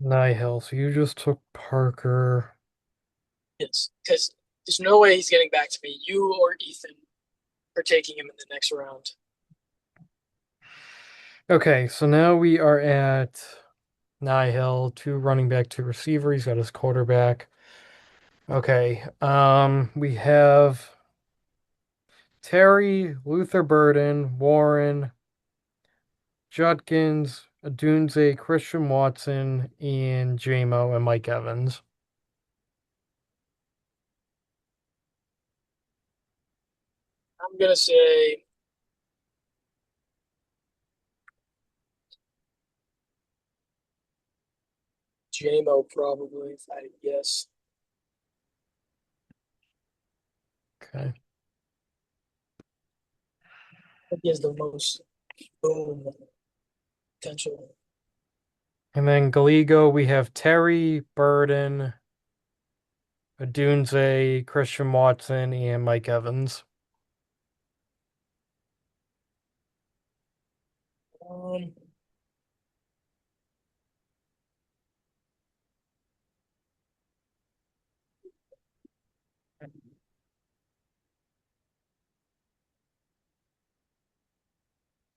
Nihil. So you just took Parker. Yes, because there's no way he's getting back to me. You or Ethan are taking him in the next round. Okay, so now we are at Nihil, two running back, two receiver. He's got his quarterback. Okay, we have Terry, Luther Burden, Warren, Judkins, Adunze, Christian Watson, and JMO and Mike Evans. I'm gonna say JMO probably, if I had to guess. Okay. I think he has the most boom potential. And then Galigo, we have Terry, Burden, Adunze, Christian Watson, and Mike Evans. Um, I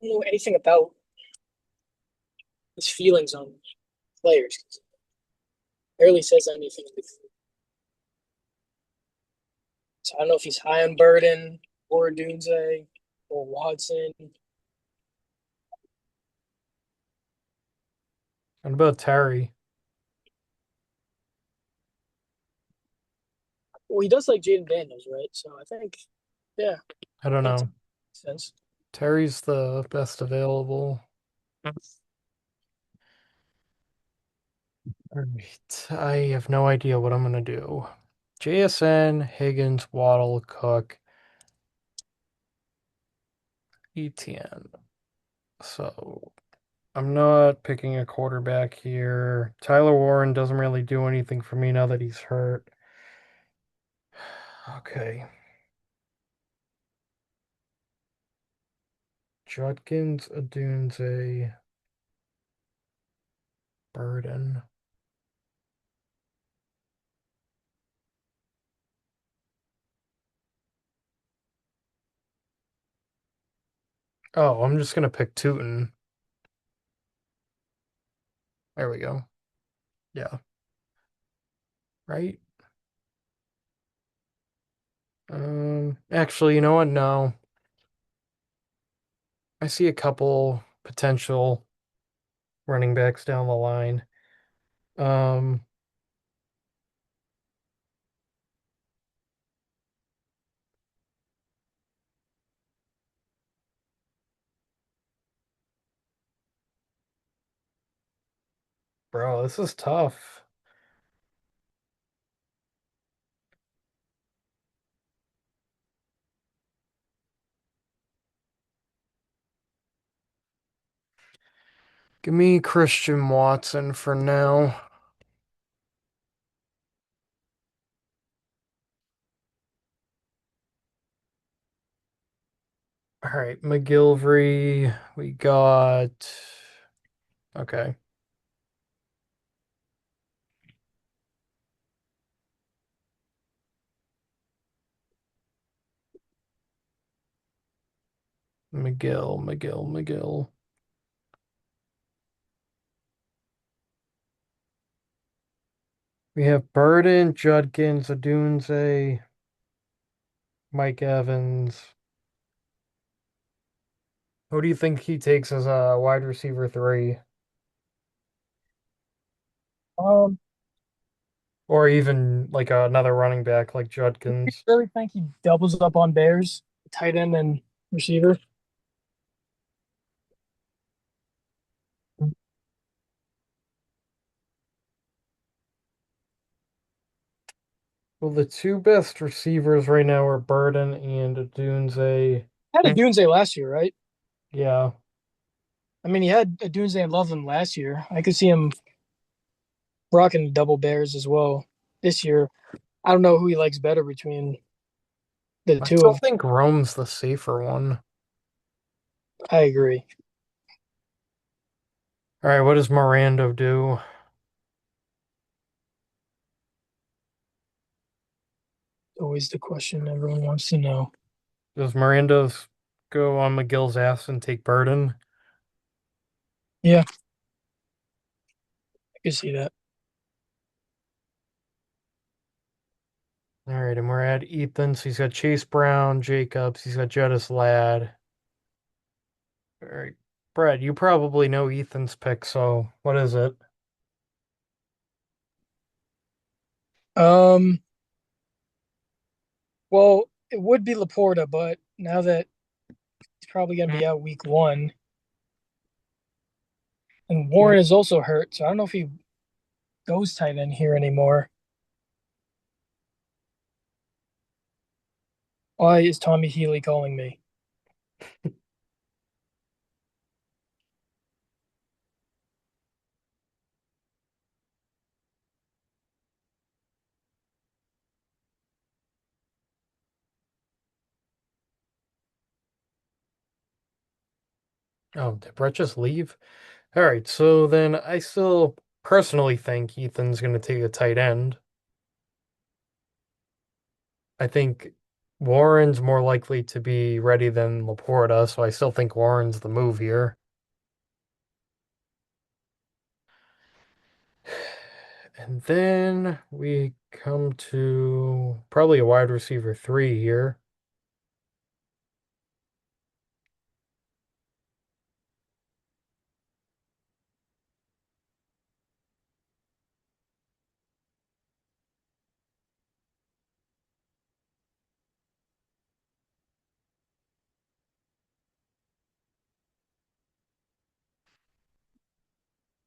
don't know anything about his feelings on players. Barely says anything. So I don't know if he's high on Burden or Dunze or Watson. What about Terry? Well, he does like Jaden Daniels, right? So I think, yeah, I I don't think it know. makes sense. Terry's the best available. All right. I have no idea what I'm gonna do. JSN, Higgins, Waddle, Cook, ETN. So I'm not picking a quarterback here. Tyler Warren doesn't really do anything for me now that he's hurt. Okay. Judkins, Adunze, Burden. Oh, I'm just gonna pick Tootin. There we go. Yeah, right? Actually, you know what? No. I see a couple potential running backs down the line. Um, bro, this is tough. Give me Christian Watson for now. All right, McGilvery. We got. Okay, McGill. We have Burden, Judkins, Adunze, Mike Evans. Who do you think he takes as a wide receiver three? Um, Or even like another running back like I Judkins? really think he doubles up on Bears, tight end and receiver. Well, the two best receivers right now are Burden and Adunze. Had a Dunze last year, right? Yeah. I mean, he had a Dunze and Loveland last year. I could see him rocking double Bears as well this year. I don't know who he likes better between the I two still of. think Rome's the safer one. I agree. All right, what does Mirando do? always the question everyone wants to know. Does Miranda's go on McGill's ass and take Burden? Yeah, I can see that. All right, and we're at Ethan's. He's got Chase Brown, Jacobs. He's got Jettis Ladd. All right, Brad, you probably know Ethan's pick, so what is it? Um, well, it would be Laporta, but now that he's probably going to be out week one, and Mm, Warren is also hurt, so I don't know if he goes tight end here anymore. Why is Tommy Healy calling me? Oh, did Brett just leave? All right, so then I still personally think Ethan's going to take a tight end. I think Warren's more likely to be ready than Laporta, so I still think Warren's the move here. And then we come to probably a wide receiver three here.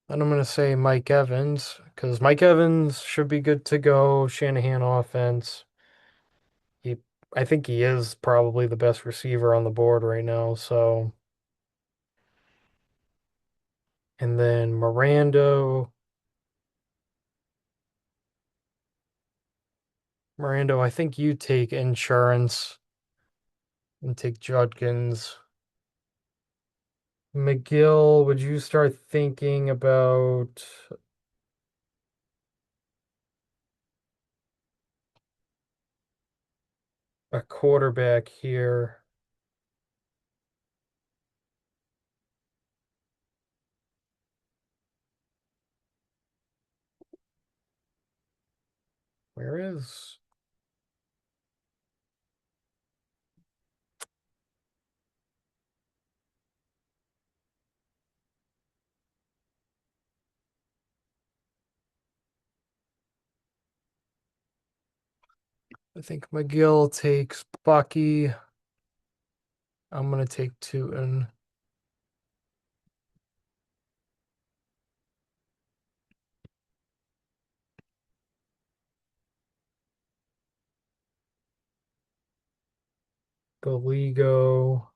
And I'm going to say Mike Evans because Mike Evans should be good to go. Shanahan offense. He, I think he is probably the best receiver on the board right now. So, and then Mirando, I think you take insurance and take Judkins. McGill, would you start thinking about a quarterback here? Where is? I think McGill takes Bucky. I'm gonna take Tootin. Galigo.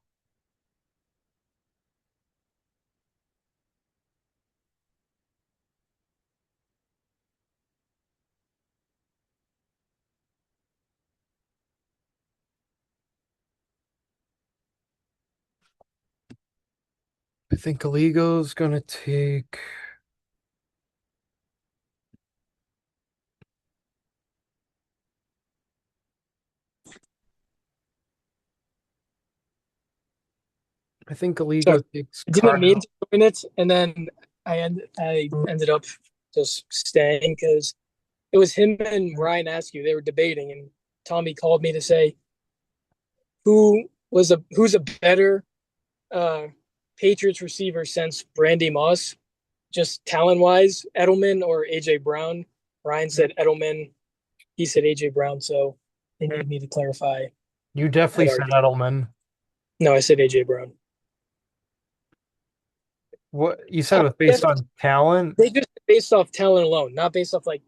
I think Galigo's gonna take. I think Sorry, Galigo takes I didn't mean Cardinal. to join it, and then I ended up just staying because it was him and Ryan Askew. They were debating, and Tommy called me to say who's a better uh, Patriots receiver since Brandy Moss, just talent wise, Edelman or AJ Brown. Ryan said Edelman. He said AJ Brown. So they needed me to clarify You definitely that said argument. Edelman. No, I said AJ Brown. What you said was Yes, based on talent? they just based off talent alone, not based off like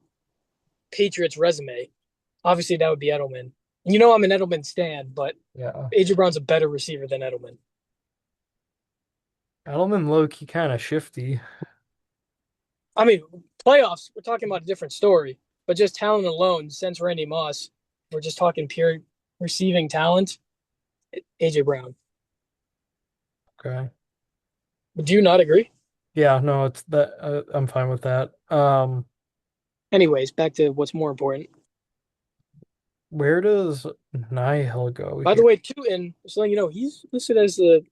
Patriots resume. Obviously, that would be Edelman. And you know I'm an Edelman stan, but Yeah. AJ Brown's a better receiver than Edelman. Edelman low key kind of shifty. I mean, playoffs, we're talking about a different story, but just talent alone, since Randy Moss, we're just talking pure receiving talent. AJ Brown. Okay. Do you not agree? Yeah, no, it's that I'm fine with that. Anyways, back to what's more important. Where does Nihil go By the here? way, too, and just letting you know, he's listed as the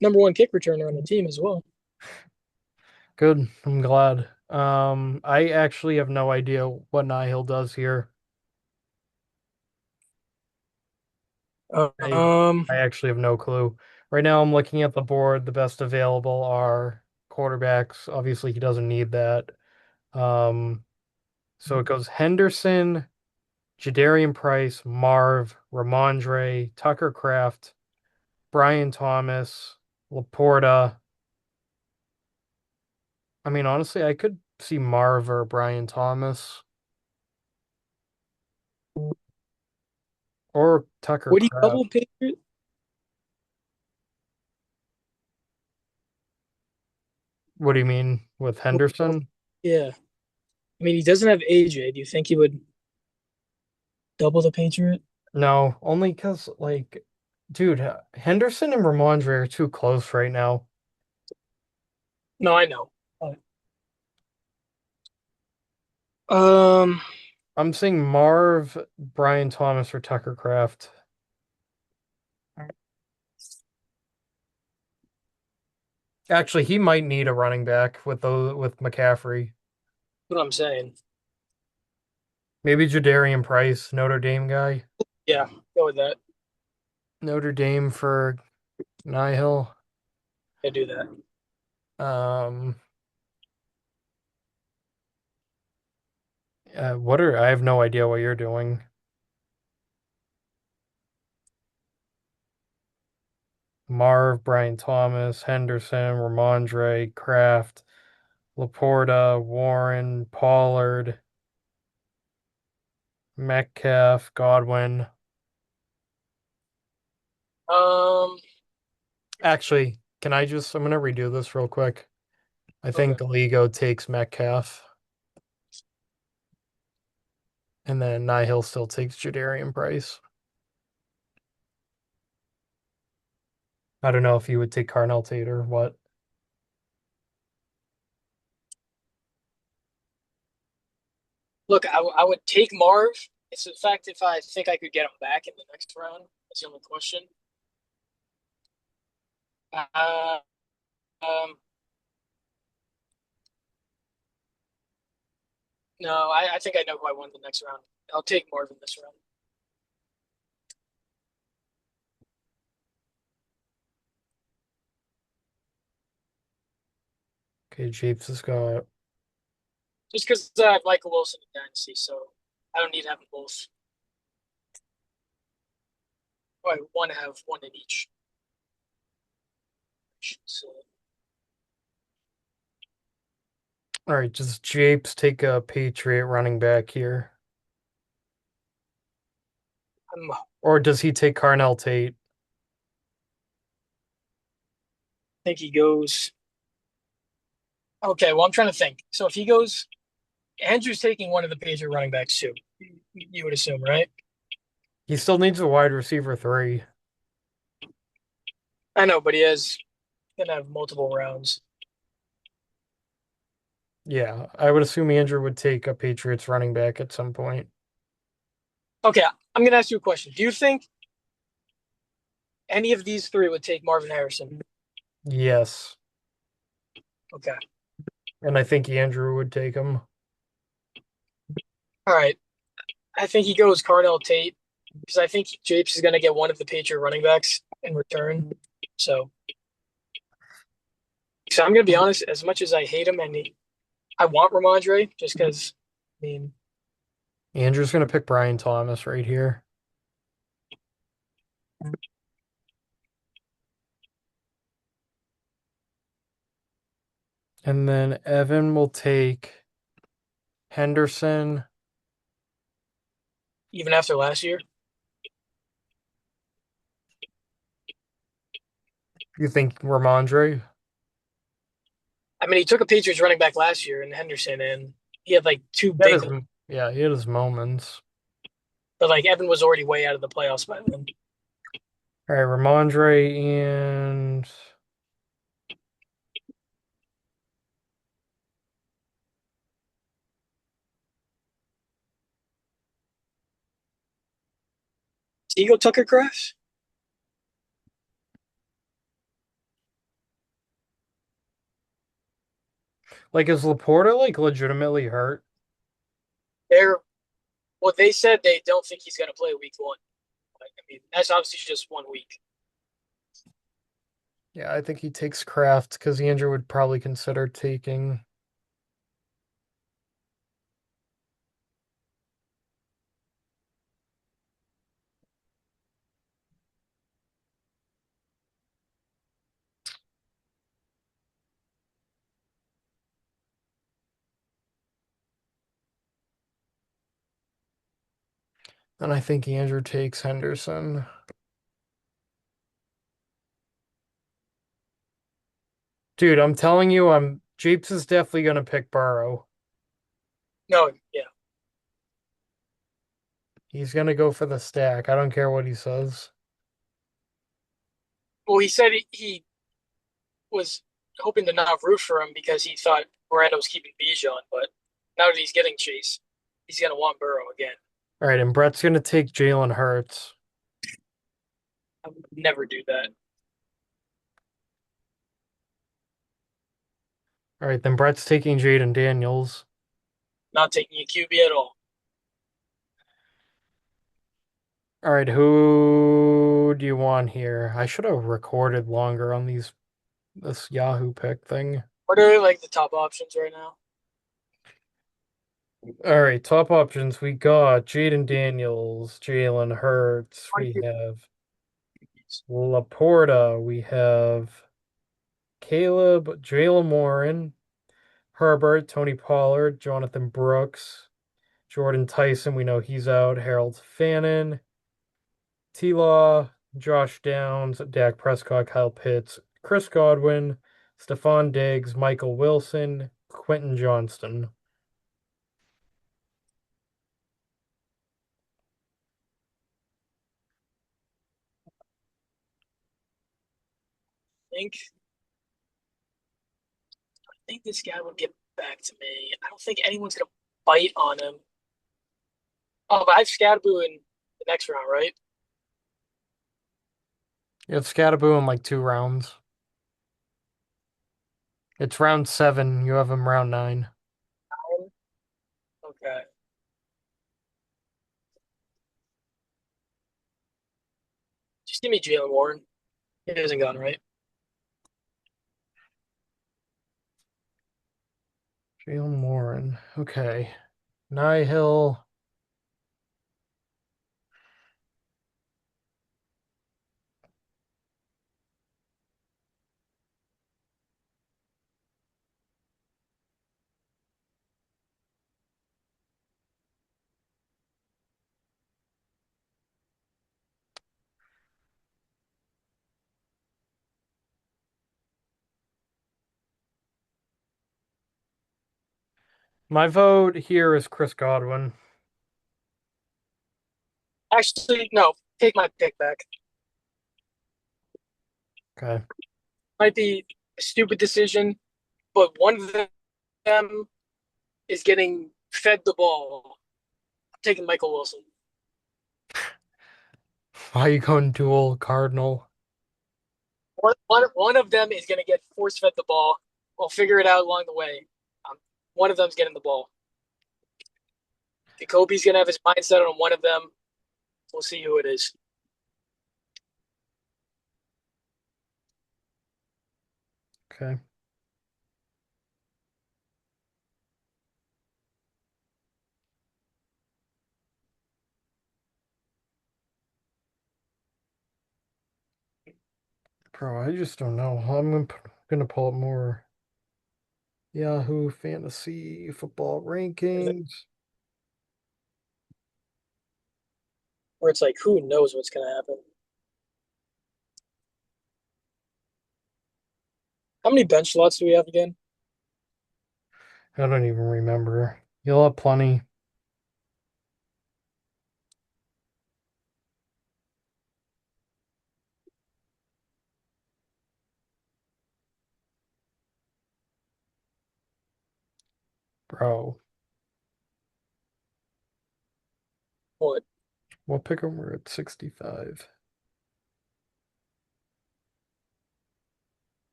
number one kick returner on the team as well. Good. I'm glad. I actually have no idea what Nihil does here. I Um, I actually have no clue. Right now I'm looking at the board. The best available are quarterbacks. Obviously he doesn't need that. Um, so it goes Henderson, Jadarian Price, Marv, Ramondre, Tucker Kraft, Brian Thomas, Laporta. I mean, honestly, I could see Marv or Brian Thomas or Tucker would he Kraft. double Patriot? What do you mean with Henderson? Yeah. I mean, he doesn't have AJ. Do you think he would double the Patriot? No, only because, like, dude, Henderson and Ramondre are too close right now. No, I know. Um, I'm saying Marv, Brian Thomas, or Tucker Kraft. Actually, he might need a running back with McCaffrey. what I'm saying. Maybe Jadarian Price, Notre Dame guy. Yeah, go with that. Notre Dame for Nihil. I do that. Um, I have no idea what you're doing. Marv, Brian Thomas, Henderson, Ramondre, Kraft, Laporta, Warren, Pollard, Metcalf, Godwin. Um, Actually, I'm gonna redo this real quick. I okay. think Galigo takes Metcalf, and then Nihil still takes Jadarian Price. I don't know if you would take Carnell Tate or what. Look, I would take Marv. It's the fact if I think I could get him back in the next round. That's the only question. Uh, um, no, I think I know who I won the next round. I'll take Marv in this round. Okay, Japes has got. Just because I have Michael Wilson in Dynasty, so I don't need to have them both. I want to have one in each. So All right, does Japes take a Patriot running back here? I'm, Or does he take Carnell Tate? think he goes. Okay, well, I'm trying to think. So if he goes, Andrew's taking one of the Patriot running backs too. You would assume, right? He still needs a wide receiver three. I know, but he has gonna have multiple rounds. Yeah, I would assume Andrew would take a Patriots running back at some point. Okay, I'm gonna ask you a question. Do you think any of these three would take Marvin Harrison? Yes, Okay. and I think Andrew would take him. All right. I think he goes Cardell Tate because I think Japes is gonna get one of the Patriot running backs in return. So, so I'm gonna be honest. As much as I hate him and I want Ramondre just because. I mean, Andrew's gonna pick Brian Thomas right here. And then Evan will take Henderson. even after last year, You think Ramondre? I mean, he took a Patriots running back last year in Henderson, and he had like two He had big, yeah, he had his moments. but like Evan was already way out of the playoffs by then. All right, Ramondre and he go Tucker Craft? Like, is Laporta like legitimately hurt? They're well, they said they don't think he's gonna play week one. Like, I mean, that's obviously just 1 week. Yeah, I think he takes Kraft because Andrew would probably consider taking. And I think Andrew takes Henderson. Dude, I'm telling you, I'm Japes is definitely gonna pick Burrow. No, yeah. He's gonna go for the stack. I don't care what he says. Well, he said he was hoping to not root for him because he thought Miranda was keeping Bijan, but now that he's getting Chase, he's gonna want Burrow again. All right, and Brett's gonna take Jalen Hurts. I would never do that. All right, then Brett's taking Jaden Daniels. Not taking a QB at all. All right, who do you want here? I should have recorded longer on this Yahoo pick thing. What are like the top options right now? All right, top options. We got Jaden Daniels, Jalen Hurts. We have Laporta. We have Caleb, Jalen Warren, Herbert, Tony Pollard, Jonathan Brooks, Jordan Tyson. We know he's out. Harold Fannin, T-Law, Josh Downs, Dak Prescott, Kyle Pitts, Chris Godwin, Stephon Diggs, Michael Wilson, Quentin Johnston. I think this guy would get back to me. I don't think anyone's gonna bite on him. Oh, but I have Scadaboo in the next round, right? You have Scatterboo in like 2 rounds. It's round 7. You have him round 9. Okay. Just give me Jalen Warren. He hasn't gone right. Jalen Warren. Okay. Nihil. My vote here is Chris Godwin. Actually, no. Take my pick back. Okay. Might be a stupid decision, but one of them is getting fed the ball. I'm taking Michael Wilson. Why you going dual Cardinal? One of them is going to get force fed the ball. We'll figure it out along the way. One of them's getting the ball. Jacoby's going to have his mindset on one of them. We'll see who it is. Okay. Bro, I just don't know. I'm gonna pull up more Yahoo Fantasy Football rankings. Where it's like, who knows what's going to happen? How many bench slots do we have again? I don't even remember. You'll have plenty. Bro. What? We'll pick him. We're at 65.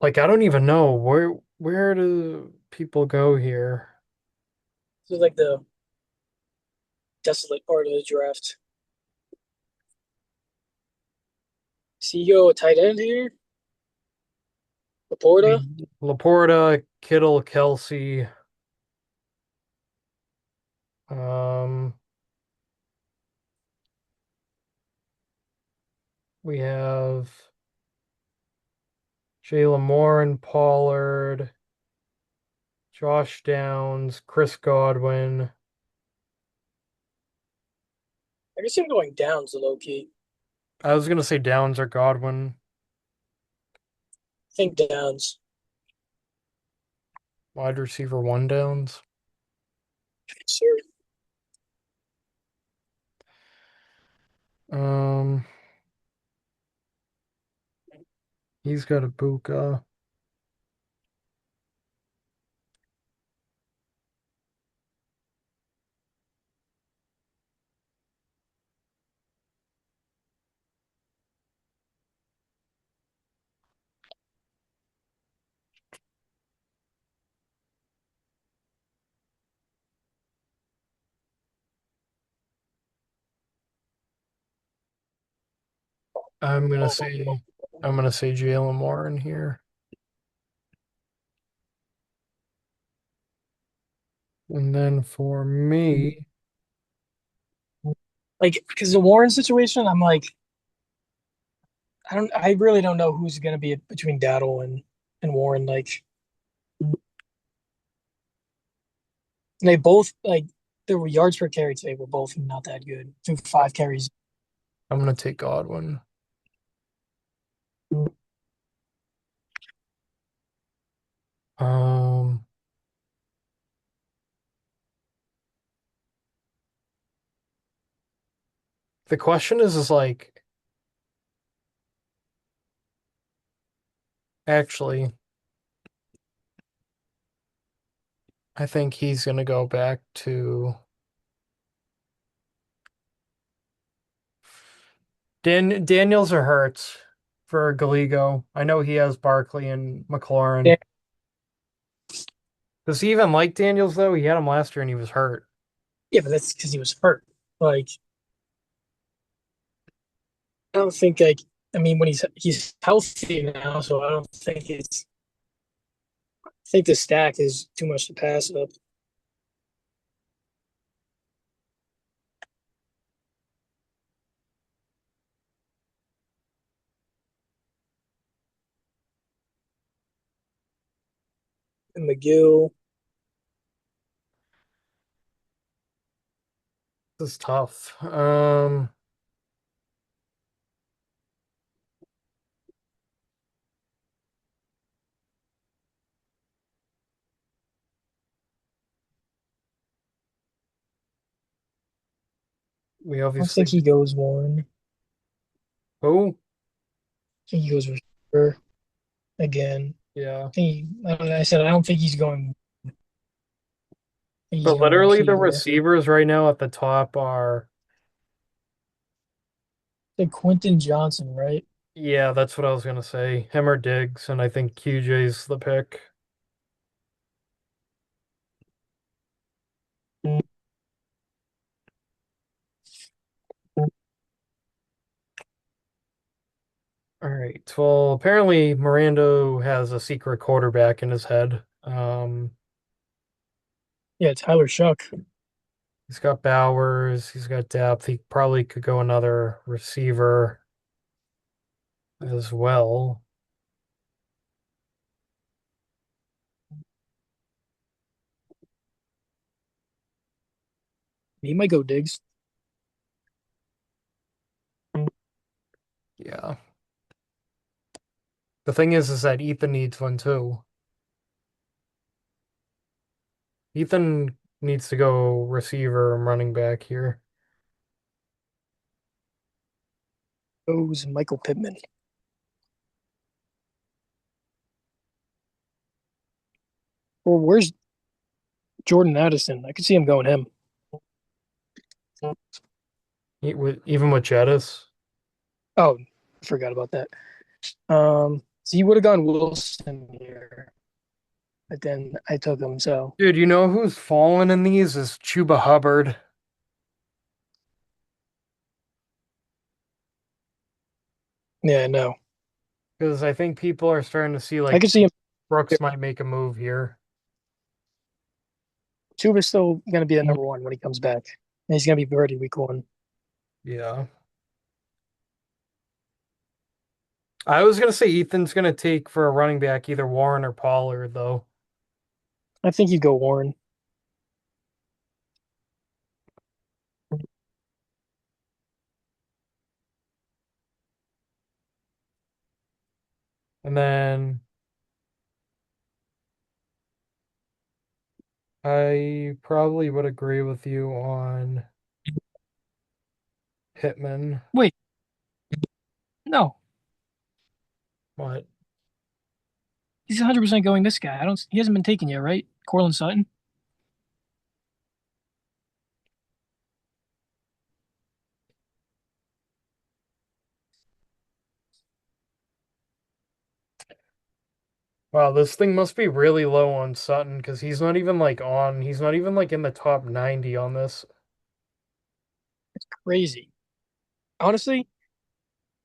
Like I don't even know where do people go here? This is like the desolate part of the draft. So you go tight end here, Laporta. Laporta, Kittle, Kelsey. Um, we have Jalen Moore and Pollard, Josh Downs, Chris Godwin. I guess I'm going down to low key. I was gonna say Downs or Godwin. I think Downs. Wide receiver one Downs. Sure. Um, he's got a Buka. I'm gonna say I'm gonna say Jalen Moore in here. And then for me, Like, because the Warren situation, I'm like, I really don't know who's going to be between Daddle and Warren. Like, they both like the yards per carry today were both not that good. Through 5 carries. I'm gonna take Godwin. Um, the question is like, actually, I think he's gonna go back to Daniels or Hurts for Gallego. I know he has Barkley and Yeah, McLaurin. Does he even like Daniels though? He had him last year and he was hurt. yeah, but that's because he was hurt. Like, I don't think like I mean when he's healthy now, so I don't think it's. I think the stack is too much to pass up. And McGill, This is tough. We I don't think obviously he goes Warren. oh I think he goes receiver again. yeah. Like I said, I don't think he's going. I think he's But going literally the receiver. receivers right now at the top are Like Quentin Johnson, right? yeah, that's what I was gonna say. Him or Diggs, and I think QJ's the pick. All right. Well, apparently Miranda has a secret quarterback in his head. Yeah, Tyler Shuck. He's got Bowers, he's got depth. He probably could go another receiver as well. He might go Diggs. Yeah. The thing is that Ethan needs one too. Ethan needs to go receiver and running back here. goes Michael Pittman. Or where's Jordan Addison? I could see him going him. Even with Jettis. Oh, I forgot about that. So he would have gone Wilson here, but then I took him. So Dude, you know who's fallen in these is Chuba Hubbard. yeah, no, Because I think people are starting to see I like could see him. Brooks might make a move here. Chuba's still going to be the number one when he comes back, and he's going to be ready week one. Yeah. I was gonna say Ethan's gonna take for a running back either Warren or Pollard though. I think you go Warren. And then I probably would agree with you on Pittman. Wait, no, But he's 100% going this guy. I don't. He hasn't been taken yet, right? Cortland Sutton. wow, this thing must be really low on Sutton because he's not even like in the top 90 on this. Crazy. Honestly,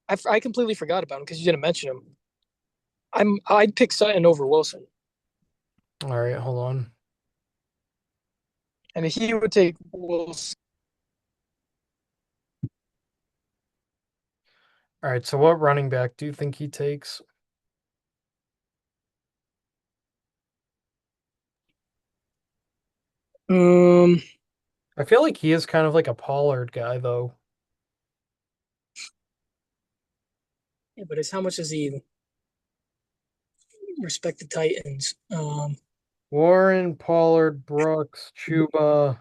I completely forgot about him because you didn't mention him. I'd pick Sutton over Wilson. All right, hold on. And he would take Wilson. All right, so what running back do you think he takes? Um, I feel like he is kind of like a Pollard guy though. yeah, but it's how much does he respect the Titans? Warren, Pollard, Brooks, Chuba,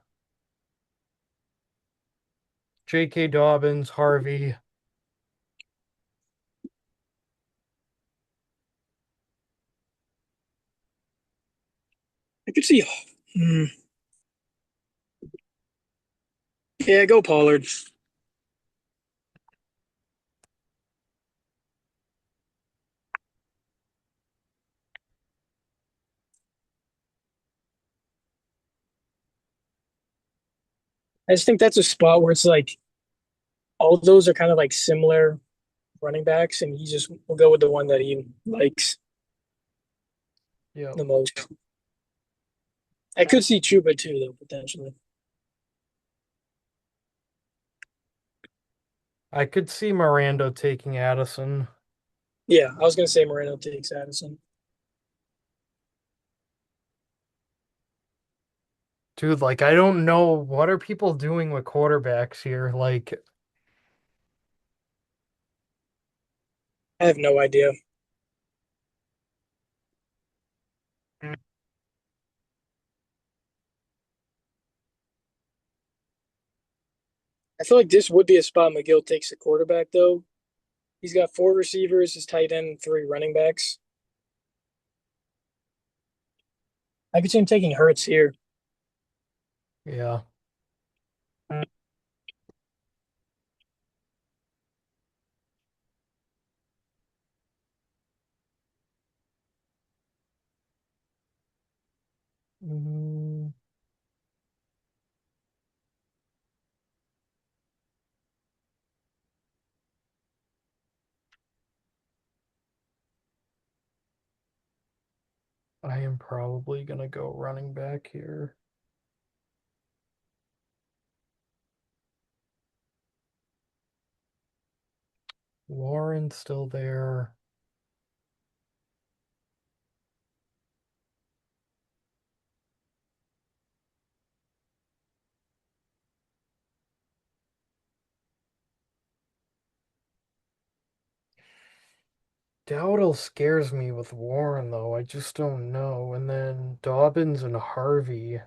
J.K. Dobbins, Harvey. I could see. Hmm, yeah, go Pollard. I just think that's a spot where it's like all those are kind of like similar running backs, and he just will go with the one that he likes Yeah. the most. I could see Chuba too, though, potentially. I could see Miranda taking Addison. Yeah, I was gonna say Moreno takes Addison. Dude, like I don't know what are people doing with quarterbacks here? Like I have no idea. I feel like this would be a spot McGill takes a quarterback though. He's got four receivers, his tight end, and three running backs. I could see him taking Hurts here. yeah. Mm, I am probably gonna go running back here. Warren's still there. Dowdle scares me with Warren though. I just don't know. And then Dobbins and Harvey.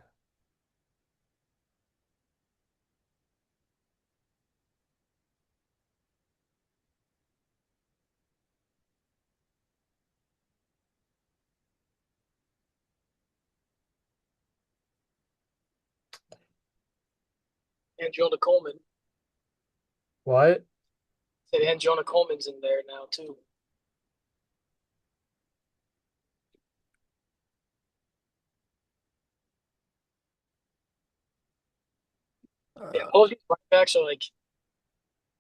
And Jonah Coleman. What? And Jonah Coleman's in there now too. Yeah, Uh, all of these running backs are like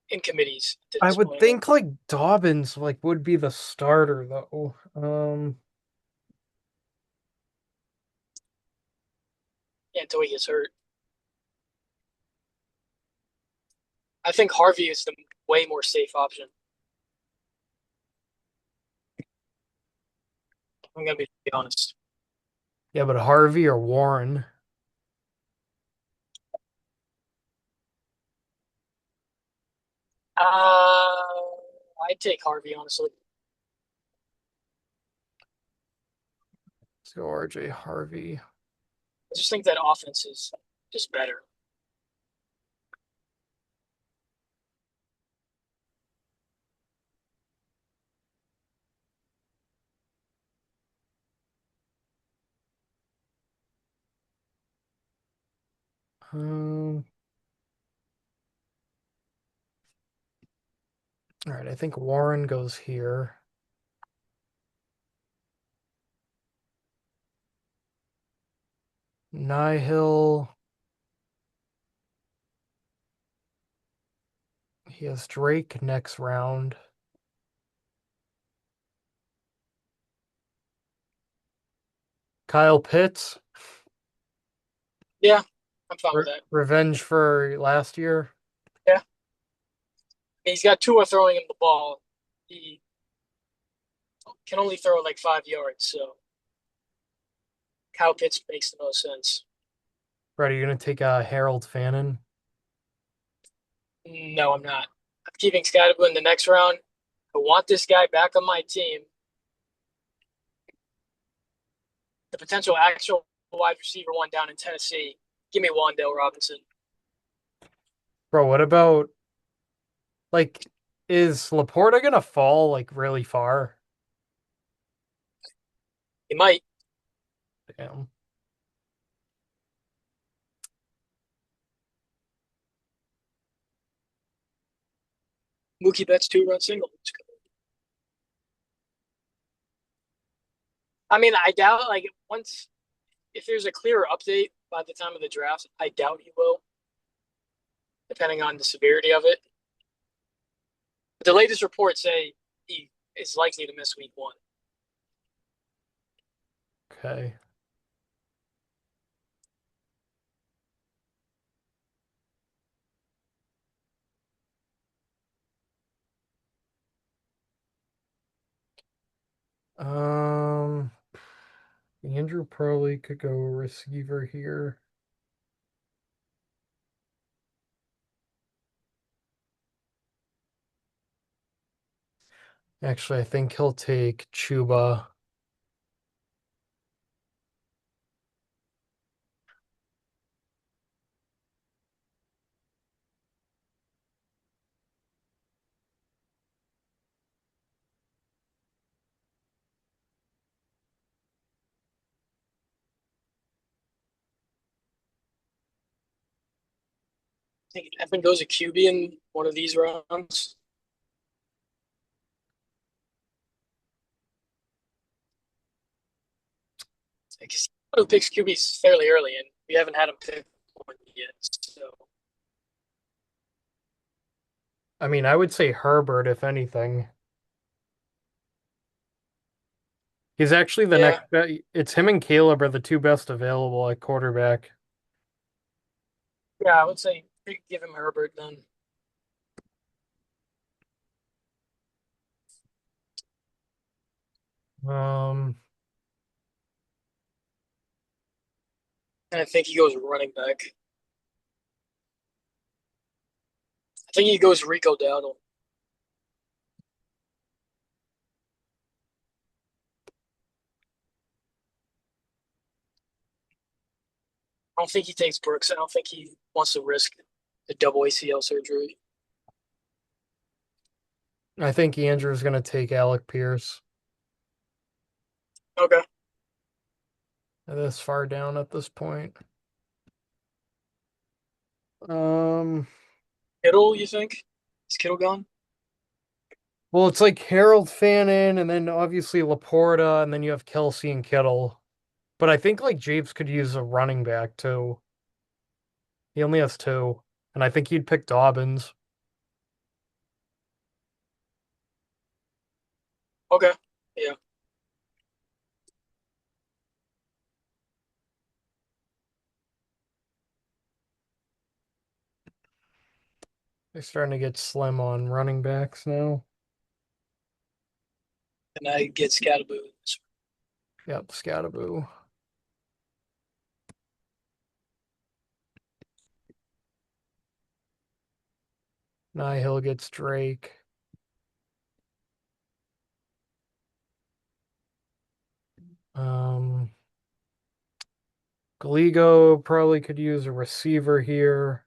in committees at I this would point. Like, think like Dobbins like would be the starter though. yeah, until he gets hurt. I think Harvey is the way more safe option. I'm gonna be honest. Yeah, but Harvey or Warren. I'd take Harvey honestly. Let's go RJ Harvey. I just think that offense is just better. Um, all right, I think Warren goes here. Nihil. He has Drake next round. Kyle Pitts. Yeah, I'm fine with that. Revenge for last year. Yeah, he's got Tua throwing him the ball. He can only throw like 5 yards, so Kyle Pitts makes the most sense. Right, are you gonna take Harold Fannin? No, I'm not. I'm keeping Scottaboo in the next round. I want this guy back on my team. The potential actual wide receiver one down in Tennessee. Give me Wandale Robinson. Bro, what about like is Laporta gonna fall like really far? He might. Damn. Mookie Betts 2 run single. I mean, I doubt like once if there's a clearer update by the time of the draft, I doubt he will, depending on the severity of it. But the latest reports say he is likely to miss week one. Okay. Um, Andrew probably could go receiver here. Actually, I think he'll take Chuba. I think Evan goes a QB in one of these rounds. Because who picks QBs fairly early, and we haven't had him pick one yet. So I mean, I would say Herbert if anything. He's actually the yeah, next it's him and Caleb are the two best available at quarterback. yeah, I would say give him Herbert then. Um, And I think he goes running back. I think he goes Rico Dowdle. I don't think he takes Brooks. I don't think he wants to risk the double ACL surgery. I think Andrew's gonna take Alec Pierce. Okay. This far down at this point. Um, Kittle, you think? Is Kittle gone? well, it's like Harold Fannin, and then obviously Laporta, and then you have Kelsey and Kittle. But I think like Japes could use a running back too. He only has two, and I think he'd pick Dobbins. Okay. Yeah. They're starting to get slim on running backs now. And I get Scatterboo. Yep, Scattaboo. Hill gets Drake. Um, Galigo probably could use a receiver here.